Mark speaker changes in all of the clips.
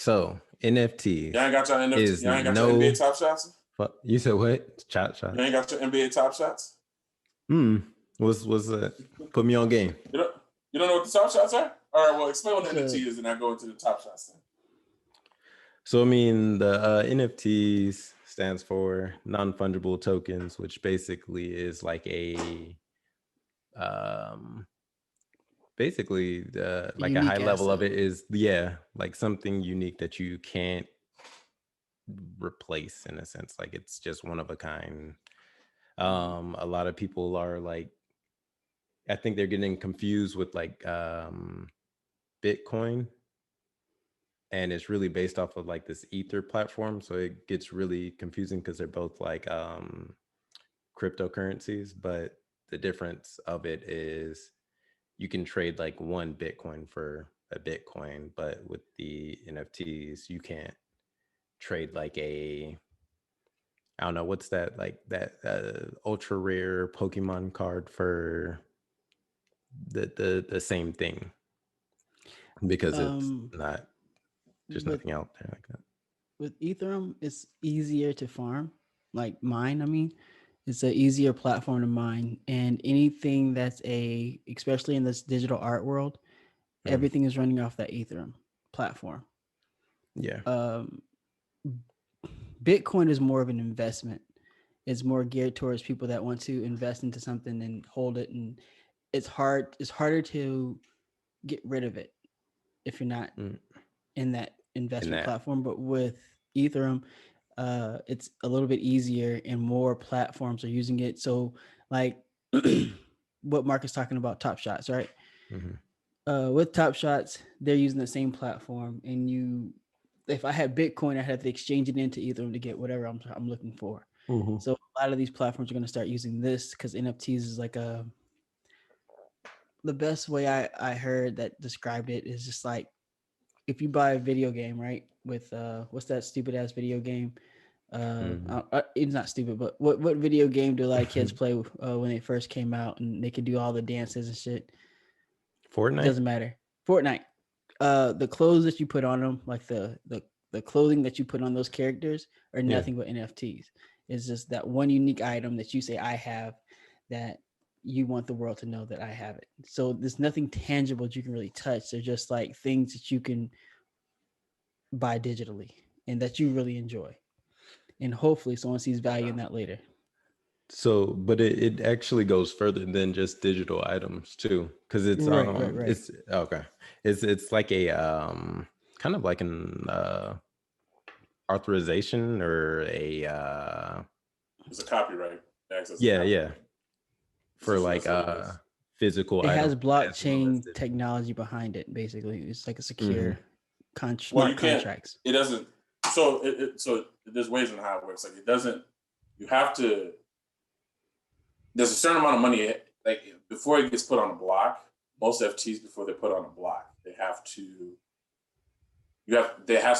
Speaker 1: So
Speaker 2: Y'all
Speaker 1: NFTs
Speaker 2: ain't got your NFT.
Speaker 1: is
Speaker 2: Y'all ain't got your NBA Top Shots.
Speaker 1: You said what? Chat
Speaker 2: You ain't got your NBA Top Shots.
Speaker 1: What's that? Put me on game.
Speaker 2: You don't know what the Top Shots are? All right, well, explain what the NFT is, and I go into the Top Shots then.
Speaker 1: So I mean, the NFTs stands for non-fungible tokens, which basically is like a basically like a high level of it is like something unique that you can't replace in a sense. Like it's just one of a kind. A lot of people are like, I think they're getting confused with like Bitcoin, and it's really based off of like this Ether platform, so it gets really confusing because they're both like cryptocurrencies, but the difference of it is you can trade like one Bitcoin for a Bitcoin, but with the NFTs you can't trade like I don't know, what's that, like that ultra rare Pokemon card for the same thing, because it's not, there's nothing out there like that.
Speaker 3: With Ethereum, it's easier to farm, like mine. I mean, it's an easier platform to mine, and anything that's especially in this digital art world, everything is running off that Ethereum platform.
Speaker 1: Yeah.
Speaker 3: Bitcoin is more of an investment. It's more geared towards people that want to invest into something and hold it, and it's harder to get rid of it if you're not in that investment platform. But with Ethereum, it's a little bit easier and more platforms are using it. So like what Mark is talking about, Top Shots, right? With Top Shots, they're using the same platform, and if I had Bitcoin, I have to exchange it into Ethereum to get whatever I'm looking for. So a lot of these platforms are going to start using this because NFTs is like the best way I heard that described it is just like, if you buy a video game, right? With what's that stupid ass video game? It's not stupid, but what video game do like kids play when they first came out and they could do all the dances and shit?
Speaker 1: Fortnite?
Speaker 3: Doesn't matter. Fortnite. The clothes that you put on them, like the clothing that you put on those characters, are nothing but NFTs. It's just that one unique item that you say I have, that you want the world to know that I have it. So there's nothing tangible that you can really touch. They're just like things that you can buy digitally and that you really enjoy. And hopefully someone sees value in that later.
Speaker 1: So, but it actually goes further than just digital items too, because it's
Speaker 3: right.
Speaker 1: It's okay. It's like a kind of like an authorization or
Speaker 2: it's a copyright access.
Speaker 1: Yeah. For like physical
Speaker 3: it
Speaker 1: items.
Speaker 3: Has blockchain technology behind it. Basically, it's like a secure smart contracts.
Speaker 2: It doesn't. So so there's ways in how it works. Like it doesn't. You have to. There's a certain amount of money, like before it gets put on a block. Most FTs, before they're put on a block, there has to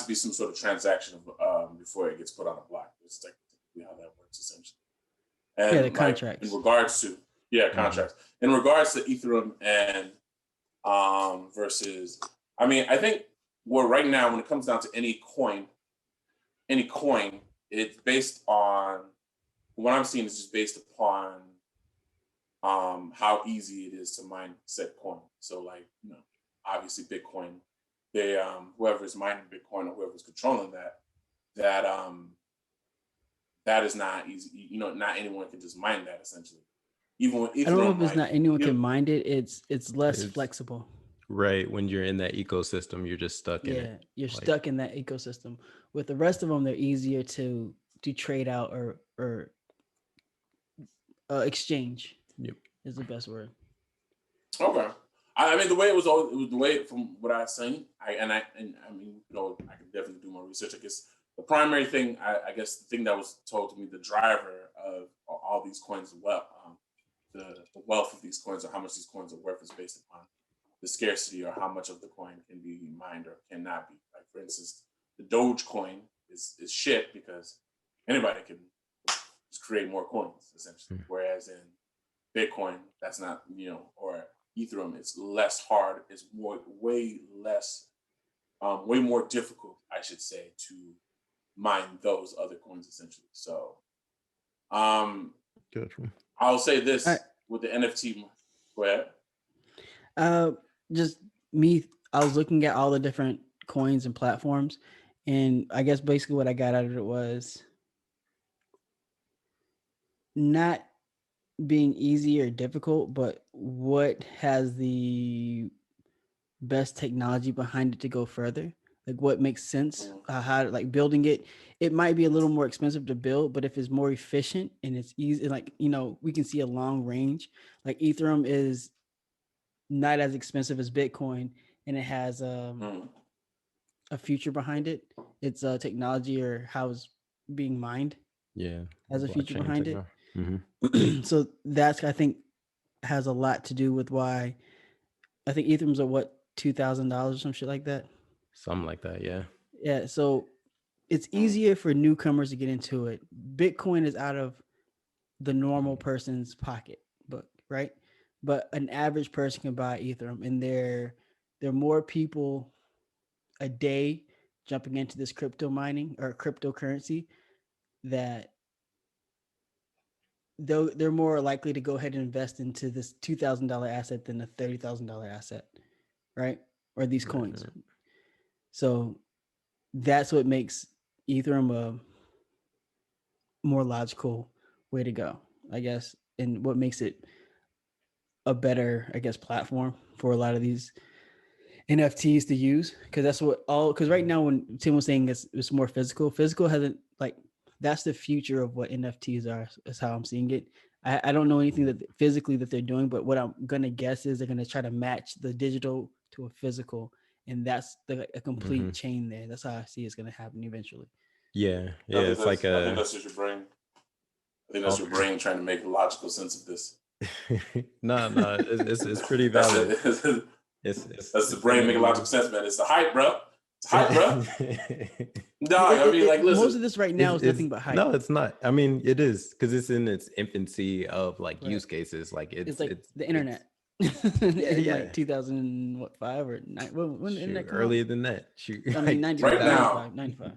Speaker 2: be some sort of transaction before it gets put on a block. It's like how that works essentially. And
Speaker 3: the contracts.
Speaker 2: In regards to contracts. In regards to Ethereum and versus, I mean, I think right now when it comes down to any coin, it's based on what I'm seeing is just based upon how easy it is to mine said coin. So like, obviously Bitcoin, they whoever is mining Bitcoin or whoever's controlling that is not easy. Not anyone can just mine that essentially. Even with Ethereum,
Speaker 3: I don't know if it's not anyone can mine it. It's less flexible.
Speaker 1: Right. When you're in that ecosystem, you're just stuck in it.
Speaker 3: Yeah, you're stuck in that ecosystem. With the rest of them, they're easier to trade out or exchange.
Speaker 1: Yep,
Speaker 3: is the best word.
Speaker 2: Okay. I mean, the way it was the way from what I've seen. I mean, I can definitely do more research. I guess the primary thing, I guess the thing that was told to me, the driver of all these coins, the wealth of these coins or how much these coins are worth is based upon the scarcity or how much of the coin can be mined or cannot be. Like for instance, the Doge coin is shit because anybody can just create more coins essentially. Whereas in Bitcoin, that's not, or Ethereum, it's less hard. It's way less way more difficult, I should say, to mine those other coins essentially. So
Speaker 1: Gotcha.
Speaker 2: I'll say
Speaker 3: I,
Speaker 2: this with the NFT. Go ahead.
Speaker 3: just me. I was looking at all the different coins and platforms, and I guess basically what I got out of it was not being easy or difficult, but what has the best technology behind it to go further, like what makes sense, how like building it might be a little more expensive to build, but if it's more efficient and it's easy, like we can see a long range. Like Ethereum is not as expensive as Bitcoin, and it has a future behind it. It's technology or how it's being mined
Speaker 1: Yeah.
Speaker 3: has a future
Speaker 1: Blockchain
Speaker 3: behind it.
Speaker 1: technology.
Speaker 3: So that's, I think, has a lot to do with why I think Ethereum's at what, $2,000 or some shit like that.
Speaker 1: Something like that. Yeah.
Speaker 3: Yeah. So it's easier for newcomers to get into it. Bitcoin is out of the normal person's pocketbook, right? But an average person can buy Ethereum, and there are more people a day jumping into this crypto mining or cryptocurrency that they're more likely to go ahead and invest into this $2,000 asset than a $30,000 asset, right? Or these coins. Right. So that's what makes Ethereum a more logical way to go, I guess, and what makes it a better, I guess, platform for a lot of these NFTs to use. Because that's what because right now when Tim was saying it's more physical hasn't, like, that's the future of what NFTs are, is how I'm seeing it. I don't know anything that physically that they're doing, but what I'm gonna guess is they're gonna try to match the digital to a physical, and that's a complete chain there. That's how I see it's gonna happen eventually.
Speaker 1: Yeah, it's like
Speaker 2: I think that's just your brain. I think that's your brain trying to make logical sense of this.
Speaker 1: No, it's pretty valid.
Speaker 2: That's the brain making logical sense, man. It's the hype, bro. It's hype, bro. Dog, I mean, like, listen.
Speaker 3: Most of this right now is nothing but hype.
Speaker 1: No, it's not. I mean, it is, because it's in its infancy of like use cases. Like it's like
Speaker 3: the internet. Like 2005 or 9. When the internet come
Speaker 1: earlier
Speaker 3: out?
Speaker 1: than that. Shoot.
Speaker 3: I mean, 95,
Speaker 2: right now.
Speaker 3: 95.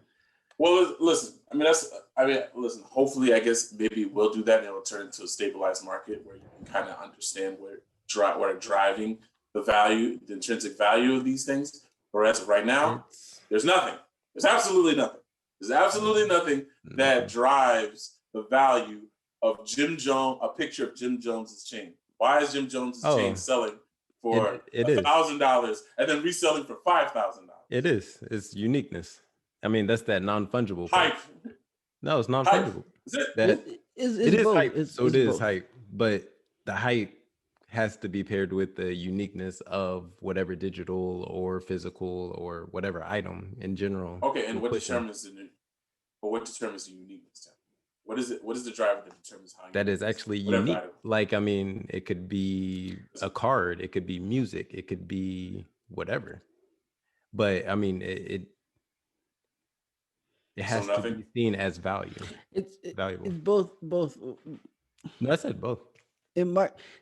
Speaker 2: Well, listen. Listen. Hopefully, I guess maybe we'll do that, and it'll turn into a stabilized market where you can kind of understand where driving the value, the intrinsic value of these things. Whereas right now, there's nothing. There's absolutely nothing. There's absolutely nothing that drives the value of Jim Jones, a picture of Jim Jones's chain. Why is Jim Jones's chain selling for $1,000 and then reselling for $5,000?
Speaker 1: It is. It's uniqueness. I mean, that's that non-fungible
Speaker 2: hype.
Speaker 1: No, it's non-fungible.
Speaker 3: Is it? It is
Speaker 1: hype. So it is
Speaker 3: both.
Speaker 1: hype, but the hype has to be paired with the uniqueness of whatever digital or physical or whatever item in general.
Speaker 2: Okay, and what determines the uniqueness? What is it? What is the driver that determines how?
Speaker 1: That is actually unique. Item? Like, I mean, it could be a card, it could be music, it could be whatever. But I mean, it has to be seen as value.
Speaker 3: It's
Speaker 1: valuable.
Speaker 3: It's both.
Speaker 1: No, I said both.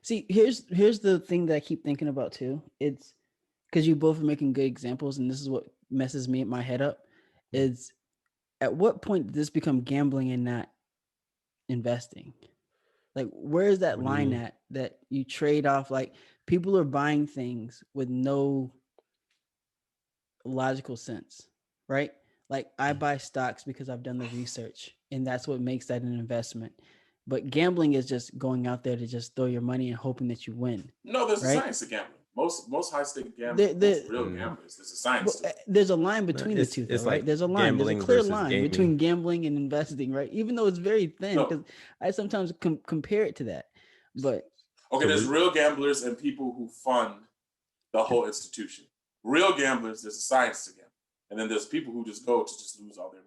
Speaker 3: See, here's the thing that I keep thinking about too. It's because you both are making good examples, and this is what messes my head up. Is at what point did this become gambling and not investing? Like, where is that line at that you trade off? Like, people are buying things with no logical sense, right? Like, I buy stocks because I've done the research, and that's what makes that an investment. But gambling is just going out there to just throw your money and hoping that you win.
Speaker 2: No, there's a science to gambling. Most high stake gamblers, real gamblers, there's a science to it.
Speaker 3: There's a line between the two, though, right? Like, there's a line. There's a clear line between gambling and investing, right? Even though it's very thin, because I sometimes compare it to that. But
Speaker 2: there's real gamblers and people who fund the whole institution. Real gamblers, there's a science to gambling. And then there's people who just go to just lose all their